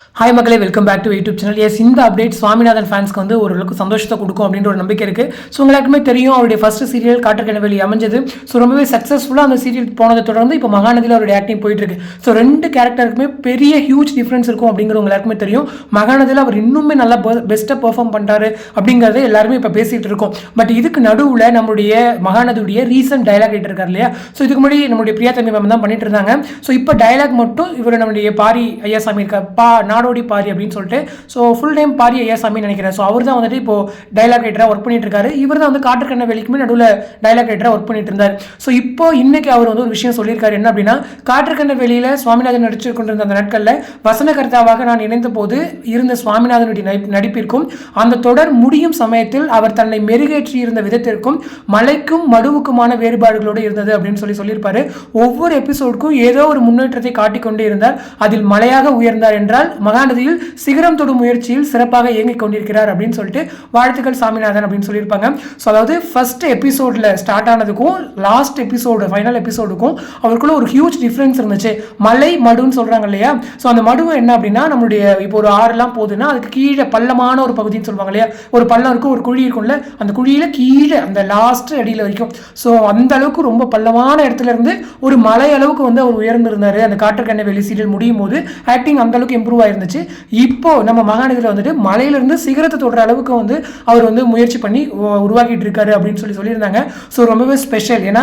Hi மக்களே, welcome back to YouTube channel. Yes, இந்த update Swaminathan ஃபேன்ஸ்க்கு வந்து ஓரளவுக்கு சந்தோஷத்தை கொடுக்கும் அப்படின்ற ஒரு நம்பிக்கை இருக்குது. ஸோ உங்களுக்குமே தெரியும், அவருடைய ஃபர்ஸ்ட் சீரியல் காற்றுக்கெனவெளி அமைஞ்சது. ஸோ ரொம்பவே சக்ஸஸ்ஃபுல்லாக அந்த சீரியல் போனதை தொடர்ந்து இப்போ மகாநதியில் அவருடைய ஆக்டிங் போயிட்டு இருக்கு. ஸோ ரெண்டு கேரக்டருக்குமே பெரிய ஹியூஜ் டிஃப்ரென்ஸ் இருக்கும் அப்படிங்கிறது எல்லாருக்குமே தெரியும். மகாநதியில் அவர் இன்னுமே நல்லா பெஸ்ட்டாக பெர்ஃபார்ம் பண்ணுறாரு அப்படிங்கிறத எல்லாருமே இப்போ பேசிகிட்டு இருக்கோம். பட் இதுக்கு நடுவில் நம்மளுடைய மகாநதியுடைய ரீசன்ட் டைலாக் இருக்கார் இல்லையா? ஸோ இதுக்கு முன்னாடி நம்மளுடைய பிரியா தம்பி மேம் தான் பண்ணிட்டு இருந்தாங்க. ஸோ இப்போ டைலாக் மட்டும் இவர் நம்மளுடைய பாரி ஐயாசாமி இருக்கார், நாடோடி பாரி அப்படின்னு சொல்லிட்டு, so full time Paari Ayyasamy நினைக்கிறேன். ஸோ அவர் தான் வந்துட்டு இப்போ டைலாக் ரைட்டராக ஒர்க் பண்ணிட்டு இருக்காரு. இவர் தான் வந்து காற்றுக்கெனவெளிக்குமே நடுவில் டைலாக் ரைட்டராக ஒர்க் பண்ணிட்டு இருந்தார். ஸோ இப்போ இன்னைக்கு அவர் வந்து ஒரு விஷயம் சொல்லியிருக்காரு. என்ன அப்படின்னா, காற்றுக்கெனவெளியில் சுவாமிநாதன் நடிச்சு கொண்டிருந்த அந்த நாட்களில் வசனகர்த்தாவாக நான் இணைந்த போது இருந்த சுவாமிநாதனுடைய நடிப்பிற்கும் அந்த தொடர் முடியும் சமயத்தில் அவர் தன்னை மெருகேற்றி இருந்த விதத்திற்கும் மலைக்கும் மடுவுக்குமான வேறுபாடுகளோடு இருந்தது அப்படின்னு சொல்லியிருப்பாரு. ஒவ்வொரு எபிசோடுக்கும் ஏதோ ஒரு முன்னேற்றத்தை காட்டிக்கொண்டே இருந்தார். அதில் மலையாக உயர்ந்தார் என்றால் மகாநதியில் சிகரம் தொடும் முயற்சியில் சிறப்பாக இயங்கிக் கொண்டிருக்கிறார் அப்படின்னு சொல்லிட்டு வாழ்த்துக்கள் சாமிநாதன் அப்படின்னு சொல்லியிருப்பாங்க. ஸோ அதாவது ஃபர்ஸ்ட் எபிசோட்ல ஸ்டார்ட் ஆனதுக்கும் லாஸ்ட் எபிசோடு ஃபைனல் எபிசோடுக்கும் அவருக்குள்ள ஒரு ஹியூஜ் டிஃபரன்ஸ் இருந்துச்சு. மலை மடுன்னு சொல்றாங்க இல்லையா? ஸோ அந்த மடுவு என்ன அப்படின்னா, நம்மளுடைய இப்போ ஒரு ஆறுலாம் போகுதுன்னா அதுக்கு கீழே பள்ளமான ஒரு பகுதின்னு சொல்லுவாங்க இல்லையா? ஒரு பள்ளம் இருக்கும், ஒரு குழி இருக்கும்ல, அந்த குழியில கீழே அந்த லாஸ்ட் அடியில் வரைக்கும். ஸோ அந்த அளவுக்கு ரொம்ப பள்ளமான இடத்துல இருந்து ஒரு மலை அளவுக்கு வந்து அவர் உயர்ந்திருந்தாரு. அந்த காற்றுக்கெனவெளி சீரியல் முடியும் போது ஆக்டிங் அந்த அளவுக்கு இம்ப்ரூவ் ஆயிருந்துச்சு. இப்போ நம்ம மகாநதியில் வந்துட்டு மலையிலிருந்து சிகரத்தை தொடுற அளவுக்கு வந்து அவர் வந்து முயற்சி பண்ணி உருவாக்கிட்டு இருக்காரு அப்படின்னு சொல்லியிருந்தாங்க. ஸோ ரொம்பவே ஸ்பெஷல். ஏன்னா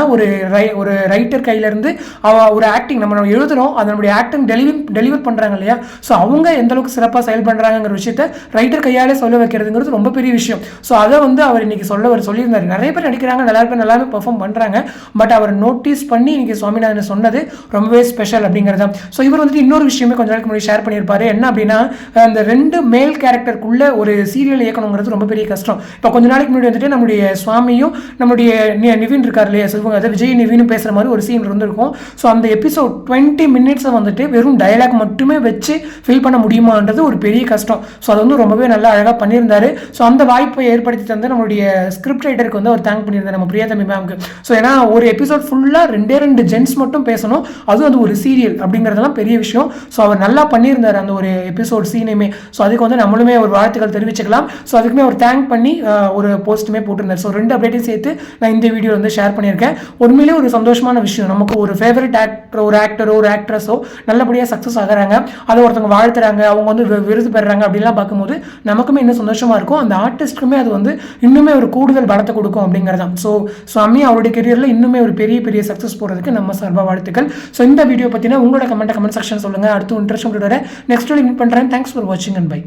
ஒரு ரைட்டர் கையிலேருந்து ஒரு ஆக்டிங் நம்ம எழுதுறோம், அதை நம்மளுடைய ஆக்டிங் டெலிவர் பண்ணுறாங்க இல்லையா? ஸோ அவங்க எந்த அளவுக்கு சிறப்பாக செயல்படுறாங்கிற விஷயத்த ரைட்டர் கையாலே சொல்ல வைக்கிறதுங்கிறது ரொம்ப பெரிய விஷயம். ஸோ அதை வந்து அவர் இன்னைக்கு சொல்லியிருந்தாரு. நிறைய பேர் நடிக்கிறாங்க, நல்லாவே பெர்ஃபார்ம் பண்ணுறாங்க. பட் அவர் நோட்டீஸ் பண்ணி இன்னைக்கு சுவாமிநாதன் சொன்னது ரொம்பவே ஸ்பெஷல் அப்படிங்கிறதா. ஸோ இவர் வந்துட்டு இன்னொரு விஷயமே கொஞ்ச நாளைக்கு முன்னாடி ஷேர் பண்ணியிருப்பாரு. என்ன அப்படின்னா, அந்த ரெண்டு மேல் கேரக்டருக்குள்ள ஒரு சீரியல் இயக்கணுங்கிறது ரொம்ப பெரிய கஷ்டம். இப்போ கொஞ்ச நாளைக்கு முன்னாடி வந்துட்டு நம்மளுடைய சுவாமியும் நம்மளுடைய நிவின் இருக்கார் இல்லையா, சொல்லுவாங்க, அதை விஜய் நிவினும் பேசுகிற மாதிரி ஒரு சீன் இருந்திருக்கும். ஸோ அந்த எபிசோட் 20 மினிட்ஸை வந்துட்டு வெறும் டயலாக் மட்டுமே வச்சு ஃபில் பண்ண முடியுமான்றது ஒரு பெரிய கஷ்டம். ஸோ அது வந்து ரொம்பவே நல்லா அழகாக பண்ணியிருந்தாரு. ஸோ அந்த வாய்ப்பை ஏற்படுத்தி தந்து நம்மளுடைய ஸ்கிரிப்ட் ரைட்டருக்கு வந்து அவர் தேங்க் பண்ணியிருந்தார், நம்ம பிரியா தம்பி மேம்க்கு. ஸோ ஏன்னா ஒரு எபிசோட் ஃபுல்லாக ரெண்டு ஜென்ஸ் மட்டும் பேசணும், அதுவும் அது ஒரு சீரியல் அப்படிங்கிறதெல்லாம் பெரிய விஷயம். ஸோ அவர் நல்லா பண்ணியிருந்தார் அந்த ஒரு எபிசோட் சீனையுமே. ஸோ அதுக்கு வந்து நம்மளுமே ஒரு வாழ்த்துக்கள் தெரிவிச்சுக்கலாம். ஸோ அதுக்குமே ஒரு தேங்க் பண்ணி ஒரு போஸ்ட்டுமே போட்டிருந்தார். ஸோ ரெண்டு அப்டேட்டையும் சேர்த்து நான் இந்த வீடியோ வந்து ஷேர் பண்ணியிருக்கேன். உண்மையிலே ஒரு சந்தோஷமான விஷயம். நமக்கு ஒரு ஃபேவரட் ஆக்டரோ ஒரு ஆக்ட்ரஸோ நல்லபடியாக சக்ஸஸ் ஆகிறாங்க, அதை ஒருத்தவங்க வாழ்த்துறாங்க, அவங்க வந்து விருது பெறுறாங்க அப்படின்லாம் பார்க்கும்போது நமக்குமே இன்னும் சந்தோஷமாக இருக்கும். அந்த ஆர்டிஸ்ட்டுக்குமே அது வந்து இன்னுமே ஒரு கூடுதல் பலத்தை கொடுக்கும் அப்படிங்கிறதான். ஸோ சுவாமி அவருடைய கெரியரில் இன்னுமே ஒரு பெரிய சக்ஸஸ் போகிறதுக்கு நம்ம சார்பாக வாழ்த்துக்கள். ஸோ இந்த வீடியோ பற்றினா உங்களோட கமெண்ட் செக்ஷன் சொல்லுங்கள். அடுத்து இன்ட்ரெஸ்ட் நெக்ஸ்ட் வீடியோ மீட் பண்ணுறேன். தேங்க்ஸ் ஃபார் வாட்சிங் அண்ட் பை.